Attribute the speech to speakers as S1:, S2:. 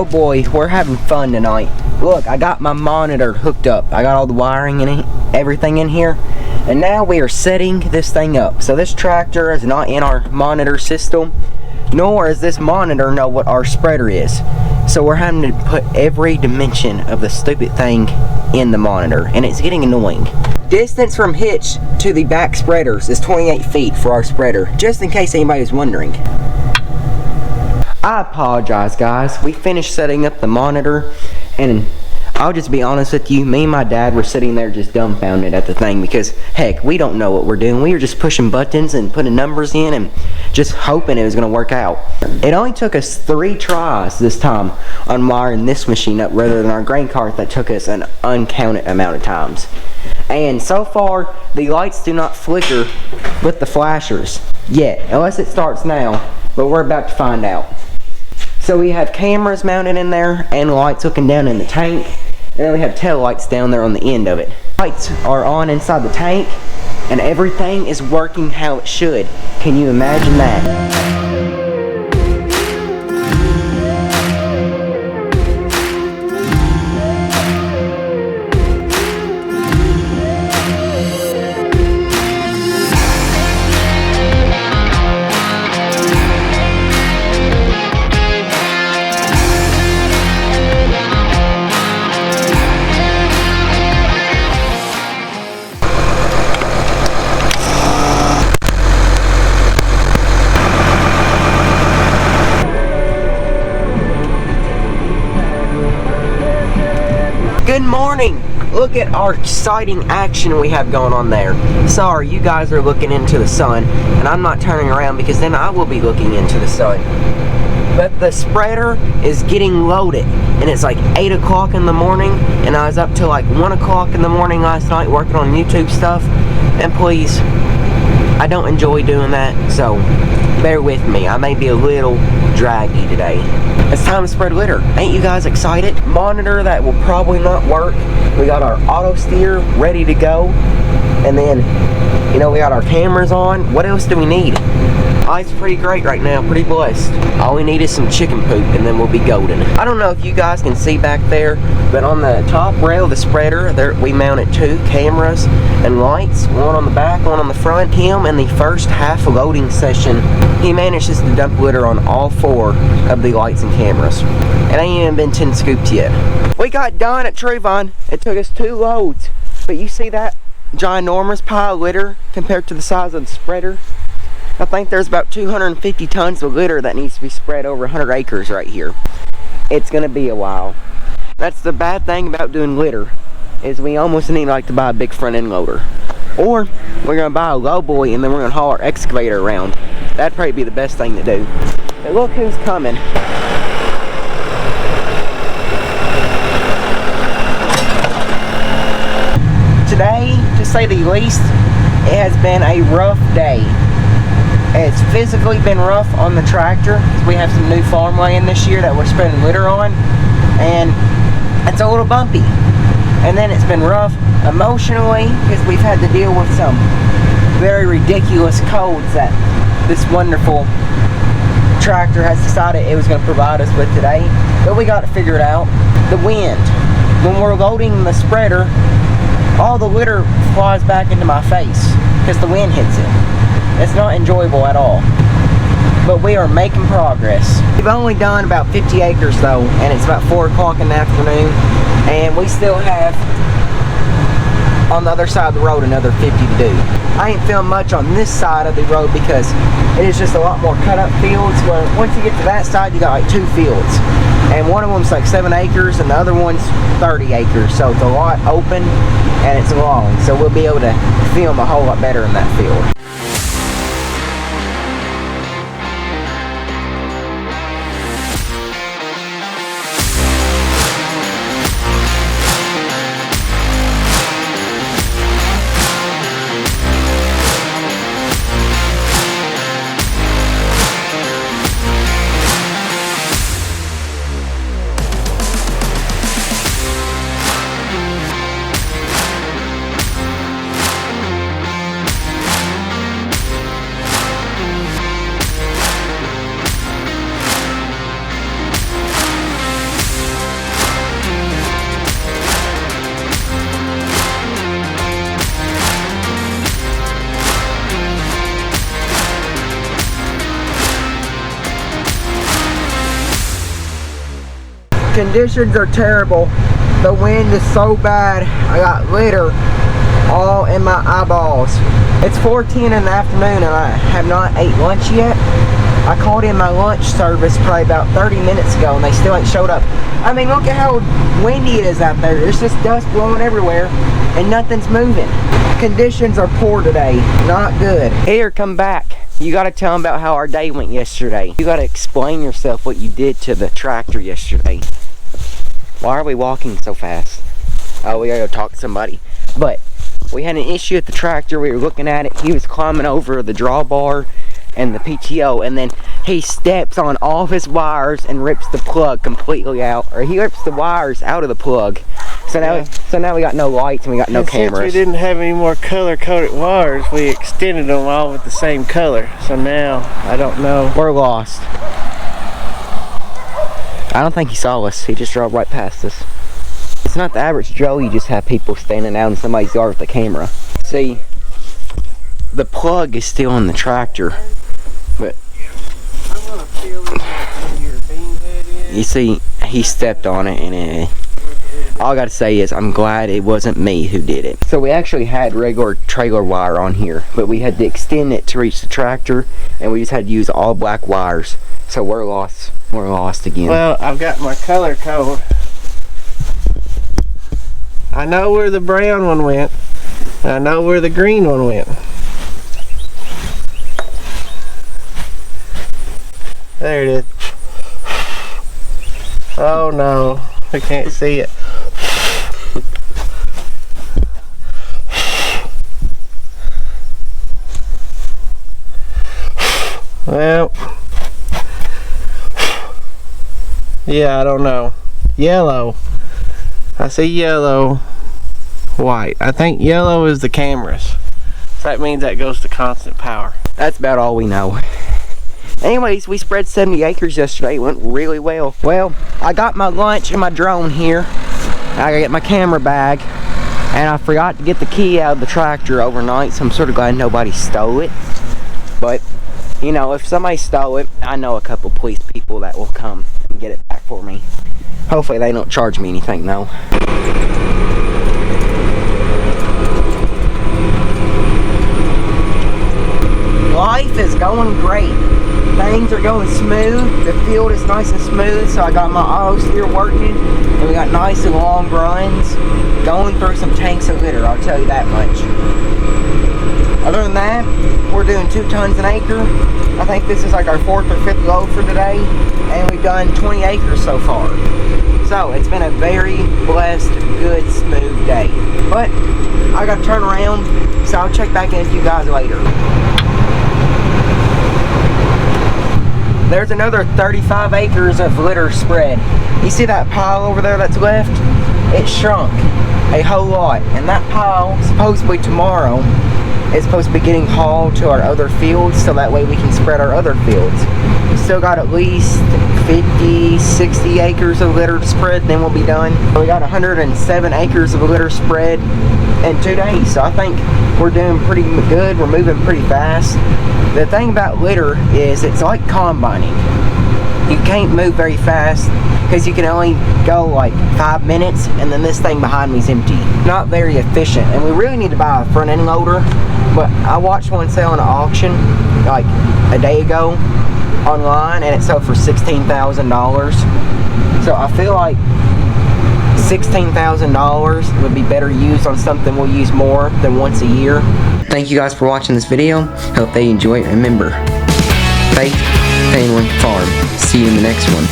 S1: Oh boy, we're having fun tonight. Look, I got my monitor hooked up. I got all the wiring and everything in here. And now we are setting this thing up. So this tractor is not in our monitor system, nor does this monitor know what our spreader is. So we're having to put every dimension of the stupid thing in the monitor, and it's getting annoying. Distance from hitch to the back spreaders is 28 feet for our spreader, just in case anybody was wondering. I apologize, guys. We finished setting up the monitor, and I'll just be honest with you, me and my dad were sitting there just dumbfounded at the thing because, heck, we don't know what we're doing. We were just pushing buttons and putting numbers in and just hoping it was going to work out. It only took us 3 tries this time on wiring this machine up rather than our grain cart that took us an uncounted amount of times. And so far, the lights do not flicker with the flashers yet, unless it starts now, but we're about to find out. So we have cameras mounted in there and lights looking down in the tank, and then we have tail lights down there on the end of it. Lights are on inside the tank, and everything is working how it should. Can you imagine that? Good morning! Look at our exciting action we have going on there. Sorry, you guys are looking into the sun, and I'm not turning around because then I will be looking into the sun. But the spreader is getting loaded, and it's like 8 o'clock in the morning, and I was up till like 1 o'clock in the morning last night working on YouTube stuff. And please, I don't enjoy doing that, so bear with me. I may be a little draggy today. It's time to spread litter. Ain't you guys excited? Monitor that will probably not work. We got our auto steer ready to go. And then, you know, we got our cameras on. What else do we need? Life's pretty great right now, pretty blessed. All we need is some chicken poop and then we'll be golden. I don't know if you guys can see back there, but on the top rail of the spreader, there we mounted 2 cameras and lights, one on the back, one on the front. Him in the first half loading session, he manages to dump litter on all 4 of the lights and cameras. It ain't even been 10 scoops yet. We got done at Trayvon. It took us 2 loads, but you see that ginormous pile of litter compared to the size of the spreader? I think there's about 250 tons of litter that needs to be spread over 100 acres right here. It's gonna be a while. That's the bad thing about doing litter, is we almost need like to buy a big front end loader. Or we're gonna buy a lowboy and then we're gonna haul our excavator around. That'd probably be the best thing to do. But look who's coming. Today, to say the least, it has been a rough day. It's physically been rough on the tractor. We have some new farmland this year that we're spreading litter on, and it's a little bumpy. And then it's been rough emotionally because we've had to deal with some very ridiculous codes that this wonderful tractor has decided it was going to provide us with today. But we got to figure it out. The wind. When we're loading the spreader, all the litter flies back into my face because the wind hits it. It's not enjoyable at all, but we are making progress. We've only done about 50 acres though, and it's about 4 o'clock in the afternoon, and we still have on the other side of the road another 50 to do. I ain't filmed much on this side of the road because it is just a lot more cut up fields, where once you get to that side you got like 2 fields, and one of them's like 7 acres and the other one's 30 acres, so it's a lot open and it's long, so we'll be able to film a whole lot better in that field. Conditions are terrible. The wind is so bad. I got litter all in my eyeballs. It's 4:10 in the afternoon and I have not ate lunch yet. I called in my lunch service probably about 30 minutes ago and they still ain't showed up. I mean, look at how windy it is out there. There's just dust blowing everywhere and nothing's moving. Conditions are poor today. Not good. Here, come back. You gotta tell them about how our day went yesterday. You gotta explain yourself what you did to the tractor yesterday. Why are we walking so fast? Oh, we gotta go talk to somebody. But we had an issue at the tractor. We were looking at it. He was climbing over the drawbar and the PTO, and then he steps on all of his wires and rips the plug completely out, or he rips the wires out of the plug. So now we got no lights and we got no cameras.
S2: Since we didn't have any more color-coded wires, we extended them all with the same color. So now I don't know.
S1: We're lost. I don't think he saw us. He just drove right past us. It's not the average Joe. You just have people standing out in somebody's yard with a camera. See, the plug is still in the tractor, but you see, he stepped on it, and all I gotta say is I'm glad it wasn't me who did it. So we actually had regular trailer wire on here, but we had to extend it to reach the tractor, and we just had to use all black wires. So we're lost. We're lost again.
S2: Well, I've got my color code. I know where the brown one went. I know where the green one went. There it is. Oh no, I can't see it. Well, yeah, I don't know. Yellow. I see yellow, white. I think yellow is the cameras. So that means that goes to constant power.
S1: That's about all we know. Anyways, we spread 70 acres yesterday. It went really well. Well, I got my lunch and my drone here. I gotta get my camera bag. And I forgot to get the key out of the tractor overnight, so I'm sort of glad nobody stole it. But, you know, if somebody stole it, I know a couple police people that will come and get it back for me. Hopefully they don't charge me anything, though. Life is going great. Things are going smooth. The field is nice and smooth, so I got my auto steer working, and we got nice and long runs. Going through some tanks of litter, I'll tell you that much. Other than that, we're doing 2 tons an acre. I think this is like our 4th or 5th load for today, and we've done 20 acres so far. So it's been a very blessed, good, smooth day. But I gotta turn around, so I'll check back in with you guys later. There's another 35 acres of litter spread. You see that pile over there that's left? It shrunk a whole lot, and that pile, supposedly tomorrow, is supposed to be getting hauled to our other fields, so that way we can spread our other fields. We still got at least 50, 60 acres of litter spread, then we'll be done. We got 107 acres of litter spread in 2 days, so I think we're doing pretty good. We're moving pretty fast. The thing about litter is it's like combining. You can't move very fast because you can only go like 5 minutes, and then this thing behind me is empty. Not very efficient, and we really need to buy a front end loader. But I watched one sell in an auction like a day ago online, and it sold for $16,000. So I feel like $16,000 would be better used on something we'll use more than once a year. Thank you guys for watching this video. Hope they enjoy it. Remember, faith, family, farm. See you in the next one.